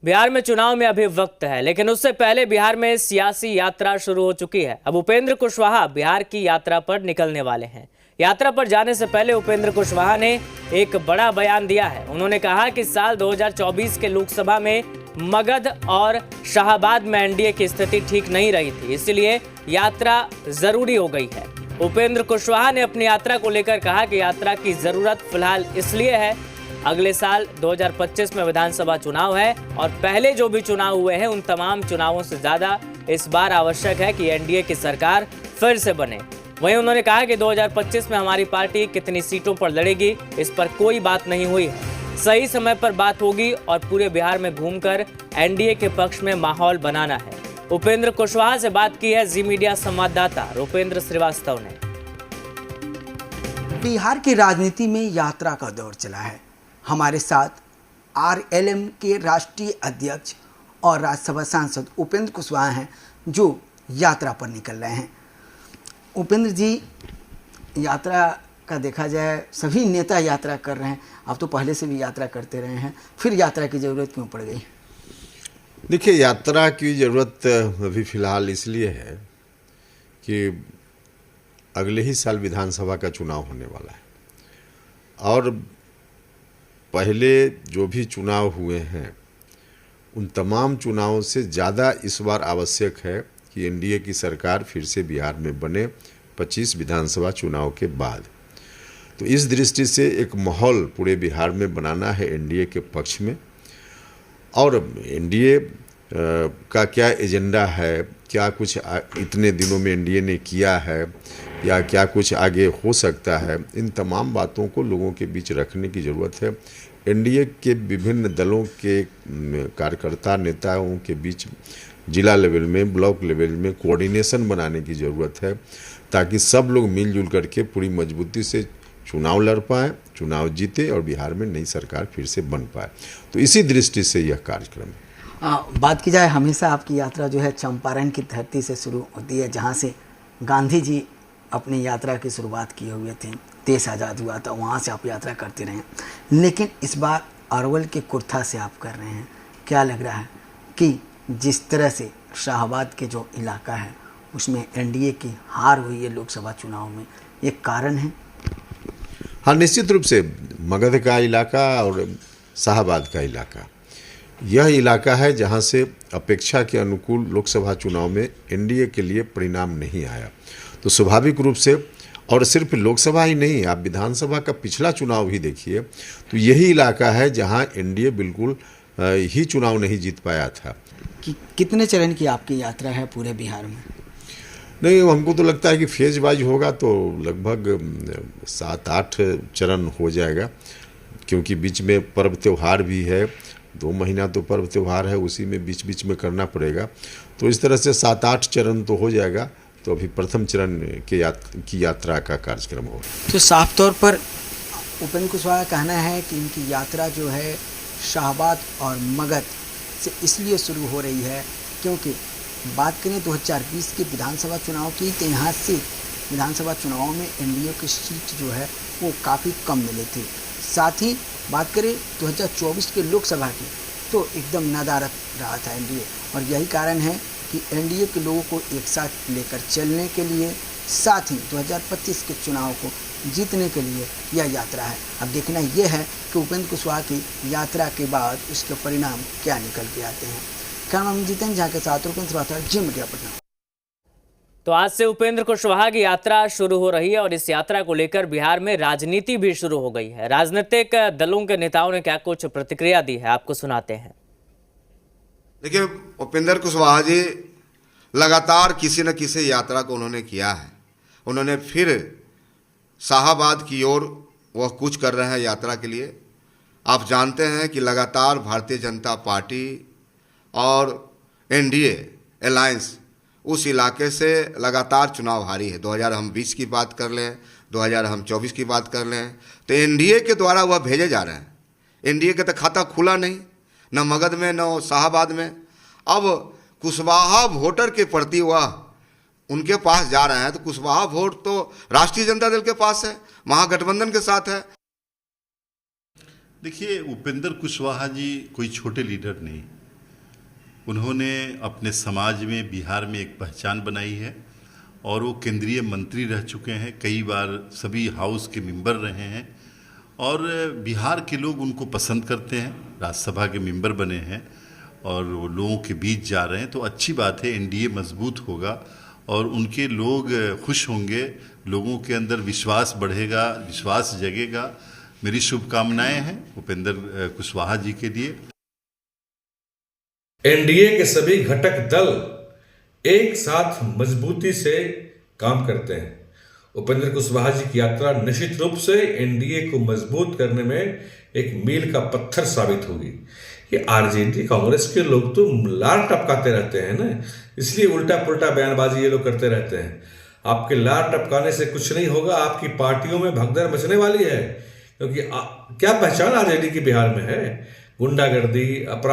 बिहार में चुनाव में अभी वक्त है, लेकिन उससे पहले बिहार में सियासी यात्रा शुरू हो चुकी है। अब उपेंद्र कुशवाहा बिहार की यात्रा पर निकलने वाले हैं। यात्रा पर जाने से पहले उपेंद्र कुशवाहा ने एक बड़ा बयान दिया है। उन्होंने कहा कि साल 2024 के लोकसभा में मगध और शाहाबाद में एनडीए की स्थिति ठीक नहीं रही थी, इसलिए यात्रा जरूरी हो गई है। उपेंद्र कुशवाहा ने अपनी यात्रा को लेकर कहा कि यात्रा की जरूरत फिलहाल इसलिए है, अगले साल 2025 में विधानसभा चुनाव है और पहले जो भी चुनाव हुए हैं उन तमाम चुनावों से ज्यादा इस बार आवश्यक है कि एनडीए की सरकार फिर से बने। वहीं उन्होंने कहा कि 2025 में हमारी पार्टी कितनी सीटों पर लड़ेगी इस पर कोई बात नहीं हुई है, सही समय पर बात होगी और पूरे बिहार में घूमकर एनडीए के पक्ष में माहौल बनाना है। उपेंद्र कुशवाहा से बात की है जी मीडिया संवाददाता रुपेंद्र श्रीवास्तव ने। बिहार की राजनीति में यात्रा का दौर चला है। हमारे साथ आरएलएम के राष्ट्रीय अध्यक्ष और राज्यसभा सांसद उपेंद्र कुशवाहा हैं जो यात्रा पर निकल रहे हैं। उपेंद्र जी, यात्रा का देखा जाए सभी नेता यात्रा कर रहे हैं, आप तो पहले से भी यात्रा करते रहे हैं, फिर यात्रा की ज़रूरत क्यों पड़ गई? देखिए, यात्रा की ज़रूरत अभी फ़िलहाल इसलिए है कि अगले ही साल विधानसभा का चुनाव होने वाला है और पहले जो भी चुनाव हुए हैं उन तमाम चुनावों से ज़्यादा इस बार आवश्यक है कि एनडीए की सरकार फिर से बिहार में बने 25 विधानसभा चुनाव के बाद। तो इस दृष्टि से एक माहौल पूरे बिहार में बनाना है एनडीए के पक्ष में। और एनडीए का क्या एजेंडा है, क्या कुछ इतने दिनों में एनडीए ने किया है या क्या कुछ आगे हो सकता है, इन तमाम बातों को लोगों के बीच रखने की ज़रूरत है। एनडीए के विभिन्न दलों के कार्यकर्ता नेताओं के बीच जिला लेवल में, ब्लॉक लेवल में कोऑर्डिनेशन बनाने की ज़रूरत है ताकि सब लोग मिलजुल करके पूरी मजबूती से चुनाव लड़ पाएँ, चुनाव जीते और बिहार में नई सरकार फिर से बन पाए। तो इसी दृष्टि से यह कार्यक्रम है। बात की जाए, हमेशा आपकी यात्रा जो है चंपारण की धरती से शुरू होती है, जहाँ से गांधी जी अपनी यात्रा की शुरुआत किए हुए थे, देश आज़ाद हुआ था, वहाँ से आप यात्रा करते रहे। लेकिन इस बार अरवल के कुर्था से आप कर रहे हैं। क्या लग रहा है कि जिस तरह से शाहाबाद के जो इलाका है उसमें एनडीए की हार हुई है लोकसभा चुनाव में, ये कारण है? हाँ, निश्चित रूप से मगध का इलाका और शाहाबाद का इलाका, यह इलाका है जहाँ से अपेक्षा के अनुकूल लोकसभा चुनाव में एनडीए के लिए परिणाम नहीं आया। तो स्वाभाविक रूप से, और सिर्फ लोकसभा ही नहीं, आप विधानसभा का पिछला चुनाव भी देखिए तो यही इलाका है जहां एनडीए बिल्कुल ही चुनाव नहीं जीत पाया था। कितने चरण की आपकी यात्रा है पूरे बिहार में? नहीं, हमको तो लगता है कि फेज वाइज होगा तो लगभग 7-8 चरण हो जाएगा, क्योंकि बीच में पर्व त्यौहार भी है, 2 महीना तो पर्व त्यौहार है, उसी में बीच बीच में करना पड़ेगा। तो इस तरह से 7-8 चरण तो हो जाएगा। तो अभी प्रथम चरण की यात्रा का कार्यक्रम हो। तो साफ तौर पर उपेंद्र कुशवाहा का कहना है कि इनकी यात्रा जो है शाहाबाद और मगध से इसलिए शुरू हो रही है क्योंकि बात करें 2020 के विधानसभा चुनाव की, तो यहाँ से विधानसभा चुनाव में एनडीए की सीट जो है वो काफ़ी कम मिले थे। साथ ही बात करें 2024 के लोकसभा की, तो एकदम नदारद रहा था एनडीए, और यही कारण है कि एनडीए के लोगों को एक साथ लेकर चलने के लिए, साथ ही 2025 के चुनाव को जीतने के लिए यह यात्रा है। अब देखना यह है कि उपेंद्र कुशवाहा की यात्रा के बाद उसके परिणाम क्या निकल के आते हैं। कैमरामैन जितेंद्र झा के साथ रुपेंद्र श्रीवास्तव, जी मीडिया पटना। तो आज से उपेंद्र कुशवाहा की यात्रा शुरू हो रही है और इस यात्रा को लेकर बिहार में राजनीति भी शुरू हो गई है। राजनीतिक दलों के नेताओं ने क्या कुछ प्रतिक्रिया दी है, आपको सुनाते हैं। देखिए, उपेंद्र कुशवाहा जी लगातार किसी न किसी यात्रा को उन्होंने किया है। उन्होंने फिर शाहाबाद की ओर वह कूच कर रहे हैं यात्रा के लिए। आप जानते हैं कि लगातार भारतीय जनता पार्टी और एनडीए अलायंस उस इलाके से लगातार चुनाव हारी है। 2020 की बात कर लें, 2024 की बात कर लें, तो एनडीए के द्वारा वह भेजे जा रहे हैं। एनडीए का तो खाता खुला नहीं, न मगध में न शाहाबाद में। अब कुशवाहा वोटर के प्रति वह उनके पास जा रहे हैं, तो कुशवाहा वोट तो राष्ट्रीय जनता दल के पास है, महागठबंधन के साथ है। देखिए, उपेंद्र कुशवाहा जी कोई छोटे लीडर नहीं, उन्होंने अपने समाज में बिहार में एक पहचान बनाई है और वो केंद्रीय मंत्री रह चुके हैं, कई बार सभी हाउस के मेंबर रहे हैं और बिहार के लोग उनको पसंद करते हैं, राज्यसभा के मेंबर बने हैं और वो लोगों के बीच जा रहे हैं। तो अच्छी बात है, एनडीए मजबूत होगा और उनके लोग खुश होंगे, लोगों के अंदर विश्वास बढ़ेगा, विश्वास जगेगा। मेरी शुभकामनाएं हैं उपेंद्र कुशवाहा जी के लिए। एनडीए के सभी घटक दल एक साथ मजबूती से काम करते हैं। उपेंद्र कुशवाहा जी की यात्रा निश्चित रूप से एनडीए को मजबूत करने में एक मील का पत्थर साबित होगी। ये आरजेडी कांग्रेस के लोग तो लार टपकाते रहते हैं ना, इसलिए उल्टा पुल्टा बयानबाजी ये लोग करते रहते हैं। आपके लार टपकाने से कुछ नहीं होगा, आपकी पार्टियों में भगदड़ मचने वाली है, क्योंकि क्या पहचान आरजेडी की बिहार में है? गुंडागर्दी, अपराध,